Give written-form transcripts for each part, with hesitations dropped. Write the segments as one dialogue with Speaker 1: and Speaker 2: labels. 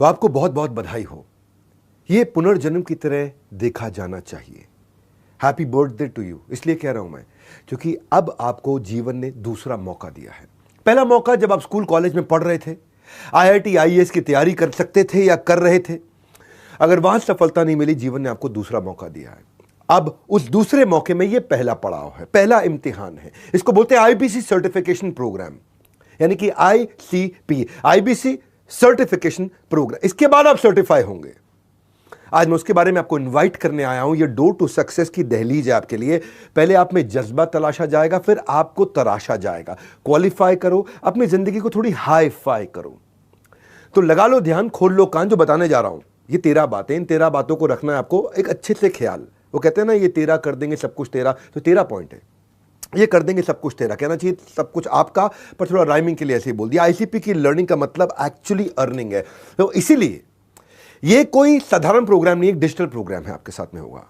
Speaker 1: तो आपको बहुत बहुत बधाई हो। ये पुनर्जन्म की तरह देखा जाना चाहिए। Happy birthday to you. इसलिए कह रहा हूं मैं क्योंकि अब आपको जीवन ने दूसरा मौका दिया है। पहला मौका जब आप स्कूल कॉलेज में पढ़ रहे थे, आईआईटी आईएएस की तैयारी कर सकते थे या कर रहे थे। अगर वहां सफलता नहीं मिली, जीवन ने आपको दूसरा मौका दिया है। अब उस दूसरे मौके में यह पहला पड़ाव है, पहला इम्तिहान है। इसको बोलते हैं आईबीसी सर्टिफिकेशन प्रोग्राम, यानी कि आईसीपी, आईबीसी सर्टिफिकेशन प्रोग्राम। इसके बाद आप सर्टिफाई होंगे। आज मैं उसके बारे में आपको इनवाइट करने आया हूं। ये डोर टू सक्सेस की दहलीज है आपके लिए। पहले आप में जज्बा तलाशा जाएगा, फिर आपको तराशा जाएगा। क्वालिफाई करो, अपनी जिंदगी को थोड़ी हाई फाई करो। तो लगा लो ध्यान, खोल लो कान, जो बताने जा रहा हूं ये 13 बातें। इन 13 बातों को रखना है आपको एक अच्छे से ख्याल। वो कहते हैं ना, ये तेरा कर देंगे सब कुछ तेरा। तो 13 पॉइंट है, ये कर देंगे सब कुछ तेरा। कहना चाहिए सब कुछ आपका, पर थोड़ा राइमिंग के लिए ऐसे ही बोल दिया। आईसीपी की लर्निंग का मतलब एक्चुअली अर्निंग है। तो इसीलिए ये कोई साधारण प्रोग्राम नहीं, एक डिजिटल प्रोग्राम है आपके साथ में होगा।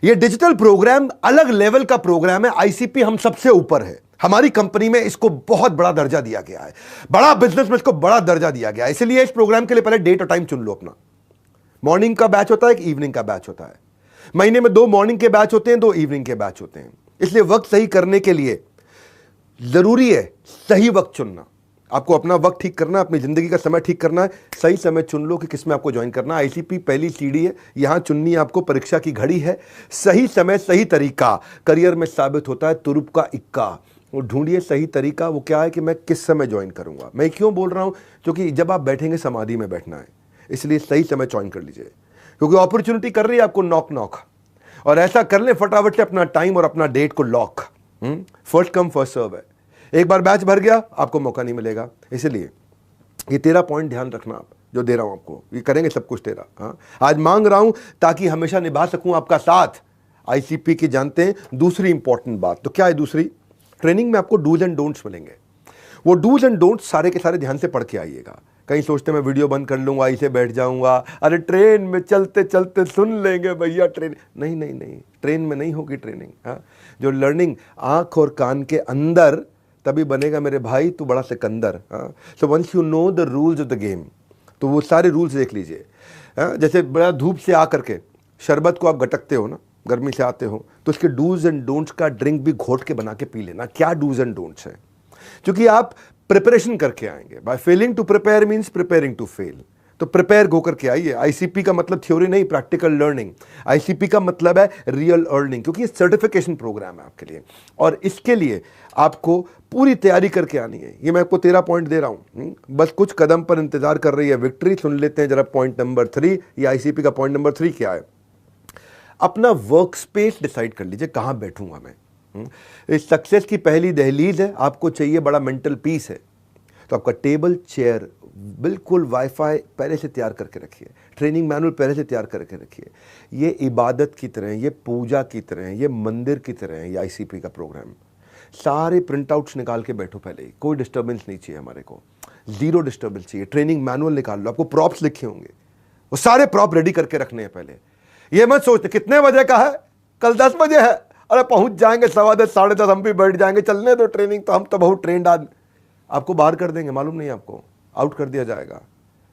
Speaker 1: ये डिजिटल प्रोग्राम अलग लेवल का प्रोग्राम है। आईसीपी हम सबसे ऊपर है। हमारी कंपनी में इसको बहुत बड़ा दर्जा दिया गया है। बड़ा बिजनेस में इसको बड़ा दर्जा दिया गया है। इसलिए इस प्रोग्राम के लिए पहले डेट और टाइम चुन लो अपना। मॉर्निंग का बैच होता है, एक इवनिंग का बैच होता है। महीने में 2 मॉर्निंग के बैच होते हैं, 2 इवनिंग के बैच होते हैं। इसलिए वक्त सही करने के लिए जरूरी है सही वक्त चुनना। आपको अपना वक्त ठीक करना, अपनी जिंदगी का समय ठीक करना है। सही समय चुन लो कि किसमें आपको ज्वाइन करना है। आईसीपी पहली सीढ़ी है, यहां चुननी आपको परीक्षा की घड़ी है। सही समय सही तरीका करियर में साबित होता है तुरुप का इक्का। वो ढूंढिए सही तरीका। वो क्या है कि मैं किस समय ज्वाइन करूंगा। मैं क्यों बोल रहा हूं, क्योंकि जब आप बैठेंगे समाधि में बैठना है, इसलिए सही समय ज्वाइन कर लीजिए। क्योंकि अपॉर्चुनिटी कर रही है आपको नॉक नॉक, और ऐसा कर ले फटाफट से अपना टाइम और अपना डेट को lock. First come first serve है। एक बार बैच भर गया आपको मौका नहीं मिलेगा। इसलिए ये 13 पॉइंट ध्यान रखना आप, जो दे रहा हूं आपको। ये करेंगे सब कुछ तेरा। हाँ, आज मांग रहा हूं ताकि हमेशा निभा सकूं आपका साथ। आईसीपी की जानते हैं दूसरी इंपॉर्टेंट बात। तो क्या है दूसरी? ट्रेनिंग में आपको डूज एंड डोंट्स मिलेंगे। वो डूज एंड डोंट्स सारे के सारे ध्यान से पढ़ के आइएगा। कहीं सोचते मैं वीडियो बंद कर लूंगा, इसे बैठ जाऊंगा, अरे ट्रेन में चलते चलते सुन लेंगे भैया ट्रेन। नहीं नहीं नहीं, ट्रेन में नहीं होगी ट्रेनिंग। हाँ, जो लर्निंग आंख और कान के अंदर, तभी बनेगा मेरे भाई तू बड़ा सिकंदर। हाँ, so once you know the rules of the game, तो वो सारे रूल्स देख लीजिए। हाँ, जैसे बड़ा धूप से आकर के शरबत को आप गटकते हो ना, गर्मी से आते हो, तो उसके डूज एंड डोंट्स का ड्रिंक भी घोट के बना के पी लेना। क्या डूज एंड डोंट्स है? क्योंकि आप प्रिपरेशन करके आएंगे। By failing to prepare means preparing to fail. तो प्रिपेयर होकर के आइए। आईसीपी का मतलब थ्योरी नहीं, प्रैक्टिकल लर्निंग। आईसीपी का मतलब है रियल अर्निंग, क्योंकि ये सर्टिफिकेशन प्रोग्राम है आपके लिए, और इसके लिए आपको पूरी तैयारी करके आनी है। ये मैं आपको 13 पॉइंट दे रहा हूं, बस कुछ कदम पर इंतजार कर रही है विक्ट्री। सुन लेते हैं जरा पॉइंट नंबर 3। ये आईसीपी का पॉइंट नंबर 3 क्या है? अपना वर्क स्पेस डिसाइड कर लीजिए, कहां बैठूंगा मैं। इस सक्सेस की पहली दहलीज है। आपको चाहिए बड़ा मेंटल पीस है, तो आपका टेबल चेयर बिल्कुल वाईफाई पहले से तैयार करके रखिए। ट्रेनिंग मैनुअल पहले से तैयार करके रखिए। ये इबादत की तरह, ये पूजा की तरह, ये मंदिर की तरह है। ये आईसीपी का प्रोग्राम, सारे प्रिंट आउट्स निकाल के बैठो पहले ही। कोई डिस्टर्बेंस नहीं चाहिए हमारे को, जीरो डिस्टर्बेंस चाहिए। ट्रेनिंग मैनुअल निकाल लो, आपको प्रॉप्स लिखे होंगे, वो सारे प्रॉप रेडी करके रखने हैं पहले। ये मत सोचते कितने बजे का है, कल 10 बजे है, अरे पहुंच जाएंगे 10:15 10:30 हम भी बैठ जाएंगे, चलने दो ट्रेनिंग, तो हम तो बहुत ट्रेंड आदमी। आपको बाहर कर देंगे, मालूम नहीं आपको, आउट कर दिया जाएगा।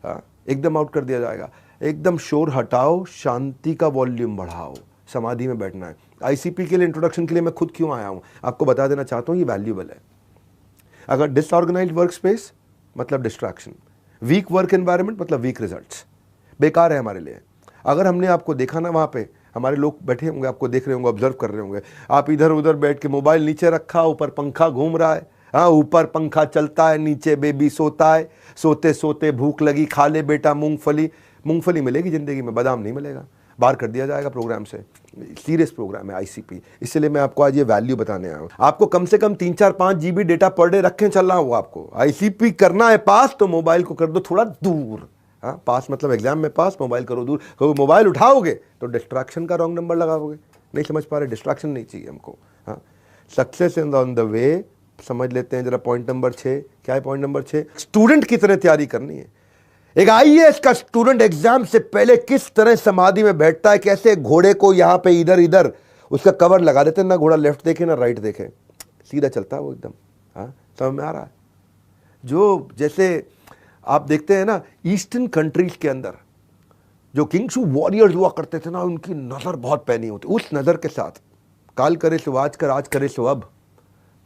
Speaker 1: हाँ, एकदम आउट कर दिया जाएगा। एकदम शोर हटाओ, शांति का वॉल्यूम बढ़ाओ, समाधि में बैठना है। आईसीपी के लिए इंट्रोडक्शन के लिए मैं खुद क्यों आया हूं, आपको बता देना चाहता हूं, ये वैल्यूएबल है। अगर डिसऑर्गेनाइज्ड वर्क स्पेस मतलब डिस्ट्रैक्शन, वीक वर्क एनवायरनमेंट मतलब वीक रिजल्ट्स, बेकार है हमारे लिए। अगर हमने आपको देखा ना, वहां पे हमारे लोग बैठे होंगे, आपको देख रहे होंगे, ऑब्जर्व कर रहे होंगे, आप इधर उधर बैठ के मोबाइल नीचे रखा, ऊपर पंखा घूम रहा है। हाँ, ऊपर पंखा चलता है, नीचे बेबी सोता है, सोते सोते भूख लगी, खा ले बेटा मूंगफली। मूंगफली मिलेगी जिंदगी में, बादाम नहीं मिलेगा। बाहर कर दिया जाएगा प्रोग्राम से। सीरियस प्रोग्राम है आईसीपी, इसलिए मैं आपको आज ये वैल्यू बताने आया हूं। आपको कम से कम 3-4-5 जीबी डेटा पर डे रखें चलना होगा आपको। आईसीपी करना है पास, तो मोबाइल को कर दो थोड़ा दूर। हाँ, पास मतलब एग्जाम में पास, मोबाइल करो दूर। तो मोबाइल उठाओगे तो डिस्ट्रैक्शन का रॉन्ग नंबर लगाओगे। नहीं समझ पा रहे, डिस्ट्रैक्शन नहीं चाहिए हमको। हाँ, success in on the way. समझ लेते हैं जरा पॉइंट नंबर 6 क्या है। पॉइंट नंबर 6, स्टूडेंट की तरह तैयारी करनी है। एक आईएएस का स्टूडेंट एग्जाम से पहले किस तरह समाधि में बैठता है, कैसे घोड़े को यहां पे इधर इधर उसका कवर लगा देते हैं, ना घोड़ा लेफ्ट देखे ना राइट देखे, सीधा चलता है वो एकदम। हाँ, समझ में आ रहा है? जो जैसे आप देखते हैं ना ईस्टर्न कंट्रीज के अंदर जो किंग्स वॉरियर्स हुआ करते थे ना, उनकी नज़र बहुत पैनी होती। उस नज़र के साथ काल करे सो आज कर, आज करे सो अब।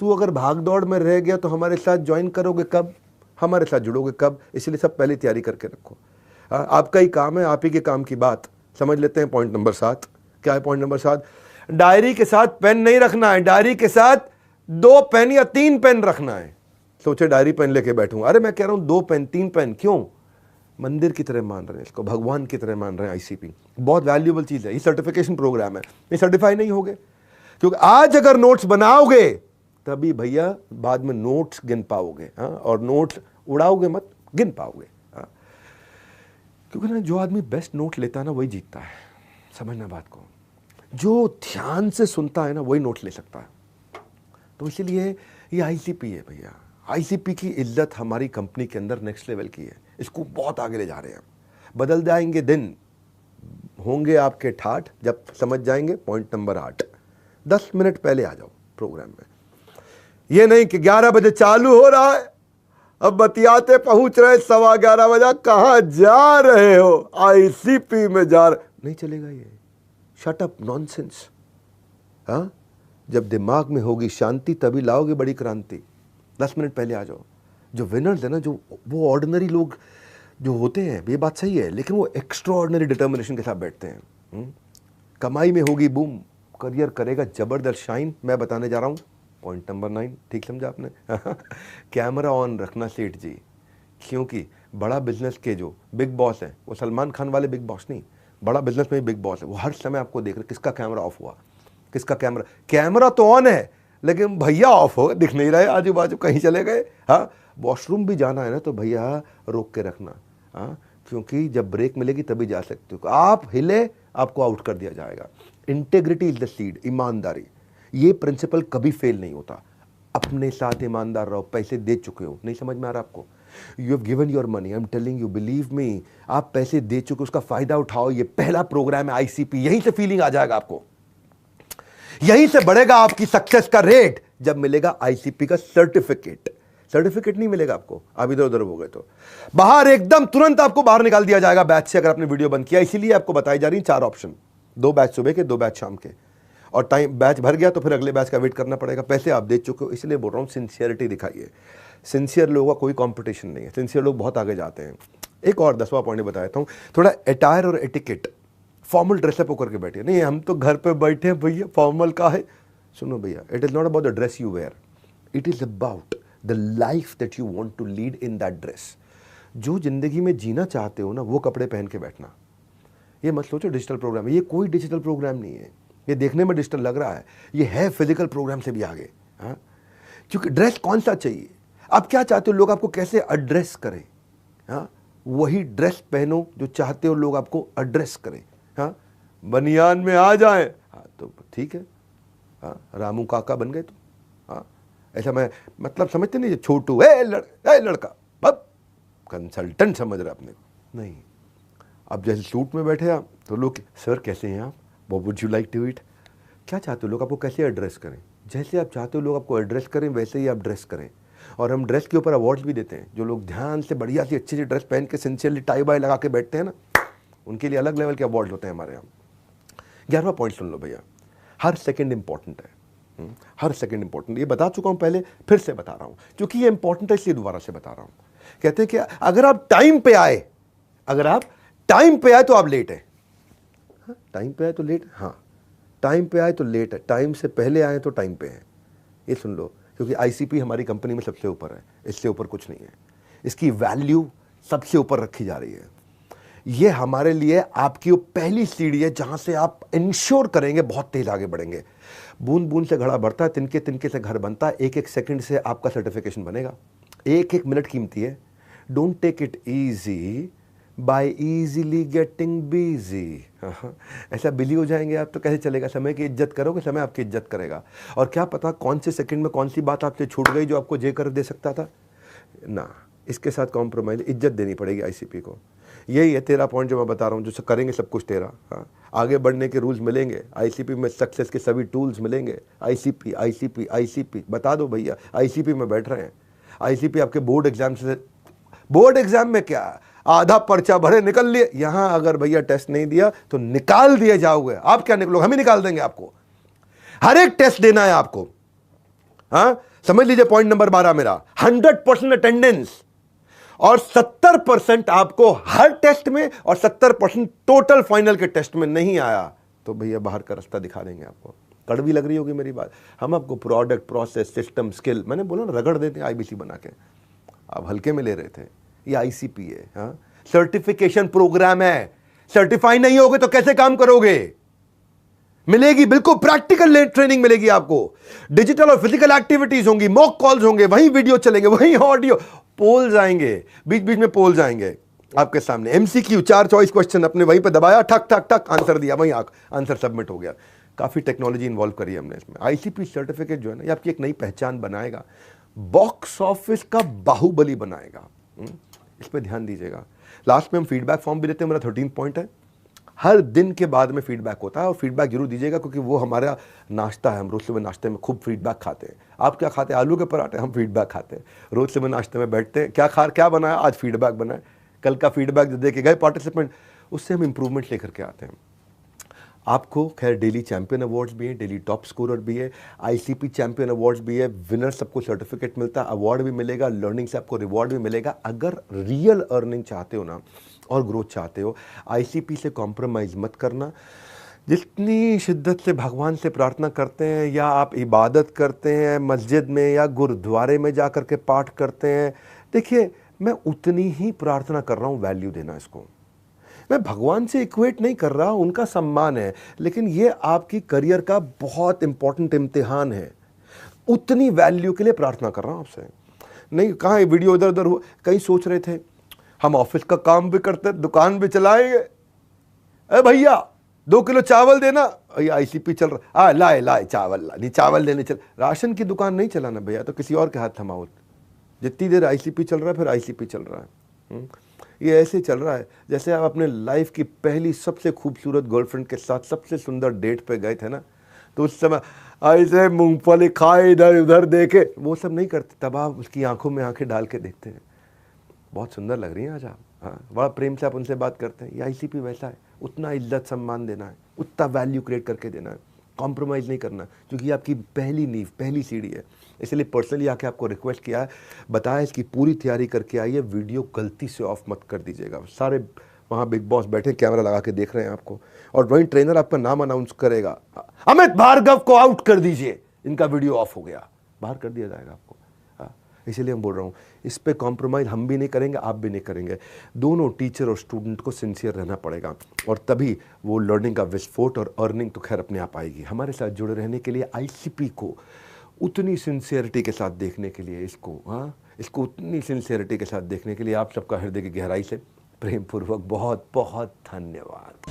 Speaker 1: तू अगर भाग दौड़ में रह गया तो हमारे साथ ज्वाइन करोगे कब, हमारे साथ जुड़ोगे कब? इसलिए सब पहले तैयारी करके रखो। आपका ही काम है, आप ही के काम की बात समझ लेते हैं। पॉइंट नंबर 7 क्या है? पॉइंट नंबर 7, डायरी के साथ पेन नहीं रखना है, डायरी के साथ 2 पेन या 3 पेन रखना है। सोचे डायरी पेन लेके बैठूं, अरे मैं कह रहा हूं 2 पेन 3 पेन क्यों? मंदिर की तरह मान रहे हैं इसको, भगवान की तरह मान रहे हैं। आईसीपी बहुत वैल्यूएबल चीज है, ये सर्टिफिकेशन प्रोग्राम है। ये सर्टिफाई नहीं होगे क्योंकि आज अगर नोट्स बनाओगे तभी भैया बाद में नोट्स गिन पाओगे। और नोट्स उड़ाओगे मत, गिन पाओगे। क्योंकि ना जो आदमी बेस्ट नोट लेता है ना वही जीतता है। समझना बात को, जो ध्यान से सुनता है ना वही नोट ले सकता है। तो इसीलिए ये आईसीपी है भैया। आईसीपी की इज्जत हमारी कंपनी के अंदर नेक्स्ट लेवल की है। इसको बहुत आगे ले जा रहे हैं। बदल जाएंगे दिन, होंगे आपके ठाठ जब समझ जाएंगे। पॉइंट नंबर 8, 10 मिनट पहले आ जाओ प्रोग्राम में। ये नहीं कि 11 बजे चालू हो रहा है, अब बतियाते पहुंच रहे 11:15 बजे, कहां जा रहे हो? आईसीपी में जा रहे। नहीं चलेगा ये। Shut up, nonsense. हाँ, जब दिमाग में होगी शांति तभी लाओगे बड़ी क्रांति। 10 मिनट पहले आ जाओ। जो विनर्स है ना, जो वो ऑर्डिनरी लोग जो होते हैं, ये बात सही है, लेकिन वो एक्स्ट्रा ऑर्डिनरी डिटर्मिनेशन के साथ बैठते हैं। कमाई में होगी बूम, करियर करेगा जबरदस्त शाइन। मैं बताने जा रहा हूँ पॉइंट नंबर 9, ठीक समझा आपने? कैमरा ऑन रखना सेठ जी, क्योंकि बड़ा बिजनेस के जो बिग बॉस हैं वो सलमान खान वाले बिग बॉस नहीं, बड़ा बिजनेस में बिग बॉस है। वो हर समय आपको देख रहे किसका कैमरा ऑफ हुआ, किसका कैमरा तो ऑन है लेकिन भैया ऑफ हो, दिख नहीं रहे, आजू बाजू कहीं चले गए। हाँ, वॉशरूम भी जाना है ना तो भैया रोक के रखना। हाँ, क्योंकि जब ब्रेक मिलेगी तभी जा सकते हो। आप हिले आपको आउट कर दिया जाएगा। इंटेग्रिटी इज द सीड, ईमानदारी, ये प्रिंसिपल कभी फेल नहीं होता। अपने साथ ईमानदार रहो। पैसे दे चुके हो, नहीं समझ में आ रहा आपको? You have given your money, I am telling you, believe me, आप पैसे दे चुके, उसका फायदा उठाओ। ये पहला प्रोग्राम है आईसीपी, यहीं से फीलिंग आ जाएगा आपको, यहीं से बढ़ेगा आपकी सक्सेस का रेट जब मिलेगा आईसीपी का सर्टिफिकेट। सर्टिफिकेट नहीं मिलेगा आपको, आप इधर उधर हो गए तो बाहर एकदम तुरंत आपको बाहर निकाल दिया जाएगा बैच से, अगर आपने वीडियो बंद किया। इसीलिए आपको बताई जा रही 4 ऑप्शन, 2 बैच सुबह के, 2 बैच शाम के। और टाइम बैच भर गया तो फिर अगले बैच का वेट करना पड़ेगा। पैसे आप दे चुके हो, इसलिए बोल रहा हूँ सिंसियरिटी दिखाइए। सिंसियर लोगों का कोई कंपटीशन नहीं है, सिंसियर लोग बहुत आगे जाते हैं। एक और 10वां पॉइंट बता देता हूँ, थोड़ा अटायर और एटिकेट, फॉर्मल ड्रेसअप होकर के बैठे। नहीं हम तो घर पे बैठे हैं भैया, फॉर्मल का है। सुनो भैया, it is not about the dress you wear, it is about the life that you want to lead in that dress. जो जिंदगी में जीना चाहते हो ना वो कपड़े पहन के बैठना। ये मत सोचो डिजिटल प्रोग्राम है, ये कोई डिजिटल प्रोग्राम नहीं है। ये देखने में डिजिटल लग रहा है, ये है फिजिकल प्रोग्राम से भी आगे। हाँ, क्योंकि ड्रेस कौन सा चाहिए, आप क्या चाहते हो लोग आपको कैसे एड्रेस करें। हाँ, वही ड्रेस पहनो जो चाहते हो लोग आपको एड्रेस करें। हाँ, बनियान में आ जाए, हाँ तो ठीक है। हाँ, रामू काका बन गए तो। हाँ, ऐसा मैं मतलब समझते नहीं, छोटू लड़का, अब कंसल्टेंट समझ रहे अपने को। नहीं, अब जैसे सूट में बैठे आप तो लोग सर कैसे हैं आप, what would you like to eat. क्या चाहते हो लोग आपको कैसे एड्रेस करें, जैसे आप चाहते हो लोग आपको एड्रेस करें वैसे ही आप ड्रेस करें। और हम ड्रेस के ऊपर अवार्ड्स भी देते हैं। जो लोग ध्यान से बढ़िया सी अच्छी सी ड्रेस पहन के सिंसियरली टाई बाई लगा के बैठते हैं ना, उनके लिए अलग लेवल के अवार्ड होते हैं हमारे यहाँ। 11वां पॉइंट सुन लो भैया, हर सेकंड इंपॉर्टेंट है। हर सेकंड इंपॉर्टेंट, ये बता चुका हूँ पहले, फिर से बता रहा हूँ क्योंकि ये इंपॉर्टेंट है इसलिए दोबारा से बता रहा हूँ। कहते हैं कि अगर आप टाइम पे आए, अगर आप टाइम पे आए तो आप लेट है। टाइम पे आए तो लेट, हाँ टाइम पे आए तो लेट है, टाइम से पहले आए तो टाइम पे है। ये सुन लो, क्योंकि आईसीपी हमारी कंपनी में सबसे ऊपर है, इससे ऊपर कुछ नहीं है। इसकी वैल्यू सबसे ऊपर रखी जा रही है। ये हमारे लिए आपकी वो पहली सीढ़ी है जहां से आप इंश्योर करेंगे बहुत तेज आगे बढ़ेंगे। बूंद बूंद से घड़ा बढ़ता है, तिनके तिनके से घर बनता है। एक एक सेकंड से आपका सर्टिफिकेशन बनेगा, एक एक मिनट कीमती है। Don't take it easy by easily getting busy. ऐसा बिली हो जाएंगे आप तो कैसे चलेगा। समय की इज्जत करोगे, समय आपकी इज्जत करेगा। और क्या पता कौन से सेकंड में कौन सी बात आपसे छूट गई जो आपको जे कर दे सकता था ना। इसके साथ कॉम्प्रोमाइज, इज्जत देनी पड़ेगी आईसीपी को। यही है 13 पॉइंट जो मैं बता रहा हूँ, जो करेंगे सब कुछ तेरा। हाँ, आगे बढ़ने के रूल्स मिलेंगे आईसीपी में, सक्सेस के सभी टूल्स मिलेंगे। आईसीपी आईसीपी आईसीपी बता दो भैया, आईसीपी में बैठ रहे हैं। आईसीपी आपके बोर्ड एग्जाम से बोर्ड एग्जाम में क्या, आधा पर्चा भरे निकल लिए। यहां अगर भैया टेस्ट नहीं दिया तो निकाल दिए जाओगे। आप क्या निकलोगे, हम ही निकाल देंगे आपको। हर एक टेस्ट देना है आपको। हाँ, समझ लीजिए पॉइंट नंबर 12 मेरा 100% अटेंडेंस और 70% आपको हर टेस्ट में और 70% टोटल फाइनल के टेस्ट में नहीं आया तो भैया बाहर का रास्ता दिखा देंगे आपको। कड़वी लग रही होगी मेरी बात। हम आपको प्रोडक्ट, प्रोसेस, सिस्टम, स्किल, मैंने बोला ना रगड़ देते हैं आईबीसी बना के। आप हल्के में ले रहे थे। ये आईसीपी है, हाँ, सर्टिफिकेशन प्रोग्राम है। सर्टिफाई नहीं होगे तो कैसे काम करोगे? मिलेगी, बिल्कुल प्रैक्टिकल ट्रेनिंग मिलेगी आपको। डिजिटल और फिजिकल एक्टिविटीज होंगी, मॉक कॉल्स होंगे, वहीं वीडियो चलेंगे, वहीं ऑडियो, पोल्स आएंगे, बीच बीच में पोल्स आएंगे आपके सामने। एमसीक्यू 4 चॉइस क्वेश्चन, अपने वहीं पे दबाया, ठक ठक ठक आंसर दिया, वहीं आंसर सबमिट हो गया। काफी टेक्नोलॉजी इन्वॉल्व करी हमने इसमें। आईसीपी सर्टिफिकेट जो है ना, ये आपकी एक नई पहचान बनाएगा, बॉक्स ऑफिस का बाहुबली बनाएगा। इस पर ध्यान दीजिएगा। लास्ट में हम फीडबैक फॉर्म भी देते हैं, मेरा 13 पॉइंट है। हर दिन के बाद में फीडबैक होता है और फीडबैक जरूर दीजिएगा, क्योंकि वो हमारा नाश्ता है। हम रोज सुबह नाश्ते में खूब फीडबैक खाते हैं। आप क्या खाते हैं? आलू के पराठे। हम फीडबैक खाते हैं। रोज सुबह नाश्ते में बैठते हैं, क्या बनाया आज, फीडबैक बनाए। कल का फीडबैक जो दे के गए पार्टिसिपेंट, उससे हम इंप्रूवमेंट लेकर के आते हैं। आपको खैर डेली चैंपियन अवार्ड्स भी है, डेली टॉप स्कोरर भी है, आईसीपी चैंपियन अवार्ड्स भी है। विनर सबको सर्टिफिकेट मिलता है, अवार्ड भी मिलेगा, लर्निंग से आपको रिवॉर्ड भी मिलेगा। अगर रियल अर्निंग चाहते हो ना और ग्रोथ चाहते हो, आईसीपी से कॉम्प्रोमाइज़ मत करना। जितनी शिद्दत से भगवान से प्रार्थना करते हैं, या आप इबादत करते हैं मस्जिद में या गुरुद्वारे में जा कर के पाठ करते हैं, देखिए मैं उतनी ही प्रार्थना कर रहा हूँ, वैल्यू देना इसको। मैं भगवान से इक्वेट नहीं कर रहा, उनका सम्मान है, लेकिन ये आपकी करियर का बहुत इंपॉर्टेंट इम्तिहान है। उतनी वैल्यू के लिए प्रार्थना कर रहा हूँ आपसे। नहीं कहाँ वीडियो इधर उधर हो, कहीं सोच रहे थे हम ऑफिस का काम भी करते, दुकान भी चलाएंगे। अरे भैया 2 किलो चावल देना, भैया आईसीपी चल रहा, लाए चावल ला, नहीं चावल देने चल। राशन की दुकान नहीं चलाना भैया, तो किसी और के हाथ थमाओ। जितनी देर आईसीपी चल रहा है, फिर आईसीपी चल रहा है। ये ऐसे चल रहा है जैसे आप अपने लाइफ की पहली सबसे खूबसूरत गर्लफ्रेंड के साथ सबसे सुंदर डेट पे गए थे ना, तो उस समय ऐसे मूंगफली खाए, इधर उधर देखे, वो सब नहीं करते। तब आप उसकी आंखों में आंखें डाल के देखते हैं, बहुत सुंदर लग रही हैं आज आप, हाँ, बड़ा प्रेम से आप उनसे बात करते हैं। ये आईसीपी वैसा है, उतना इज्जत सम्मान देना है, उतना वैल्यू क्रिएट करके देना है, कॉम्प्रोमाइज़ नहीं करना, क्योंकि ये आपकी पहली नींव, पहली सीढ़ी है। इसलिए पर्सनली आके आपको रिक्वेस्ट किया है, बताया इसकी पूरी तैयारी करके आइए, वीडियो गलती से ऑफ मत कर दीजिएगा। सारे वहाँ बिग बॉस बैठे कैमरा लगा के देख रहे हैं आपको, और वहीं ट्रेनर आपका नाम अनाउंस करेगा, अमित भार्गव को आउट कर दीजिए, इनका वीडियो ऑफ हो गया, बाहर कर दिया जाएगा आपको। इसीलिए हम बोल रहा हूँ, इस पे कॉम्प्रोमाइज़ हम भी नहीं करेंगे, आप भी नहीं करेंगे। दोनों टीचर और स्टूडेंट को सिंसियर रहना पड़ेगा, और तभी वो लर्निंग का विस्फोट और अर्निंग तो खैर अपने आप आएगी। हमारे साथ जुड़े रहने के लिए, आईसीपी को उतनी सिंसियरिटी के साथ देखने के लिए, इसको उतनी सिंसियरिटी के साथ देखने के लिए आप सबका हृदय की गहराई से प्रेम पूर्वक बहुत बहुत धन्यवाद।